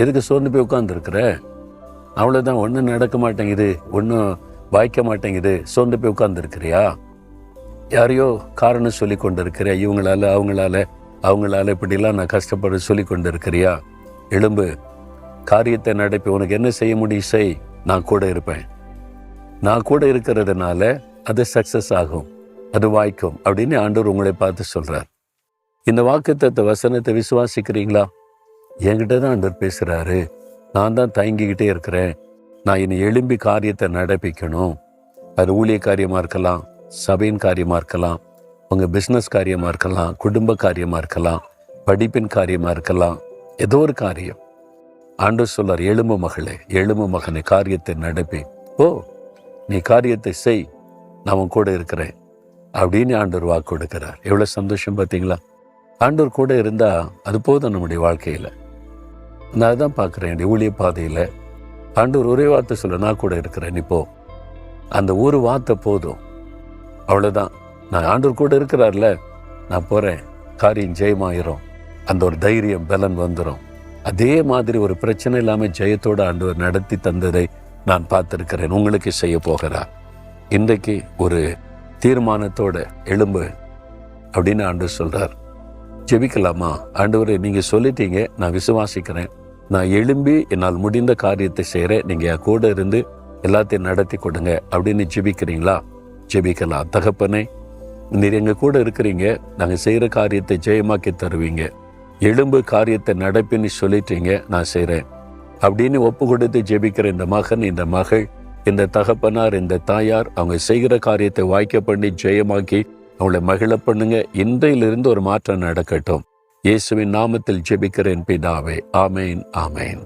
எதுக்கு சோர்ந்து போய் உட்காந்துருக்குற? அவ்வளோதான், ஒன்றும் நடக்க மாட்டேங்குது, ஒன்றும் வாய்க்க மாட்டேங்குது, சோர்ந்து போய் உட்காந்துருக்கிறியா? யாரையோ காரணம் சொல்லி கொண்டு இருக்கிறியா? அவங்களால இப்படிலாம் நான் கஷ்டப்பட சொல்லி கொண்டு இருக்கிறியா? எழும்பு, காரியத்தை நடப்பி, உனக்கு என்ன செய்ய முடியும் செய், நான் கூட இருப்பேன். நான் கூட இருக்கிறதுனால அது சக்சஸ் ஆகும், அது வாய்க்கும் அப்படின்னு ஆண்டவர் உங்களை பார்த்து சொல்றார். இந்த வாக்குத்தத்த வசனத்தை விசுவாசிக்கிறீங்களா? என்கிட்ட தான் ஆண்டவர் பேசுறாரு. நான் தான் தயங்கிக்கிட்டே இருக்கிறேன். நான் இனி எழும்பி காரியத்தை நடப்பிக்கணும். அது ஊழிய காரியமா இருக்கலாம், சபையின் காரியமா இருக்கலாம், உங்க பிஸ்னஸ் காரியமா இருக்கலாம், குடும்ப காரியமா இருக்கலாம், படிப்பின் காரியமா இருக்கலாம், ஏதோ ஒரு காரியம். ஆண்டவர் சொல்றார், எழும்பு மகளே, எழும்பு மகனே, காரியத்தை நடப்பி, ஓ நீ காரியத்தை செய், நான் உன் கூட இருக்கிறேன் அப்படின்னு ஆண்டவர் வாக்கு கொடுக்கிறார். எவ்வளவு சந்தோஷம் பார்த்தீங்களா? ஆண்டவர் கூட இருந்தா அது போதும் நம்முடைய வாழ்க்கையில. நான் அதான் பார்க்குறேன், என்னுடைய ஊழிய பாதையில ஆண்டவர் ஒரே வார்த்தை சொல்ல, நான் கூட இருக்கிறேன், நீ போ. அந்த ஒரு வார்த்தை போதும், அவ்வளோதான். நான் ஆண்டவர் கூட இருக்கிறார்ல, நான் போகிறேன், காரியம் ஜெயமாயிரும். அந்த ஒரு தைரியம் பலன் வந்துடும். அதே மாதிரி ஒரு பிரச்சனை இல்லாமல் ஜெயத்தோடு ஆண்டவர் நடத்தி தந்ததை நான் பார்த்திருக்கிறேன். உங்களுக்கு செய்ய போகிறார். இன்றைக்கு ஒரு தீர்மானத்தோட எழும்பு அப்படின்னு ஆண்டவர் சொல்றார். ஜெபிக்கலாமா? ஆண்டவரே, நீங்க சொல்லிட்டீங்க, நான் விசுவாசிக்கிறேன், நான் எழும்பி என்னால் முடிந்த காரியத்தை செய்கிறேன், நீங்க என் கூட இருந்து எல்லாத்தையும் நடத்தி கொடுங்க அப்படின்னு ஜெபிக்கிறீங்களா? ஜெபிக்கலாம். தகப்பனே, நீர் எங்க கூட இருக்கிறீங்க, நாங்கள் செய்கிற காரியத்தை ஜெயமாக்கி தருவீங்க, எழும்பு காரியத்தை நடப்பின்னு சொல்லிட்டீங்க, நான் செய்கிறேன் அப்படின்னு ஒப்பு கொடுத்து ஜெபிக்கிற இந்த மகன், இந்த மகள், இந்த தகப்பனார், இந்த தாயார், அவங்க செய்கிற காரியத்தை வாய்க்க பண்ணி ஜெயமாக்கி அவங்களை மகிழ பண்ணுங்க. இன்றையிலிருந்து ஒரு மாற்றம் நடக்கட்டும். இயேசுவின் நாமத்தில் ஜெபிக்கிறேன் பிதாவே. ஆமேன், ஆமேன்.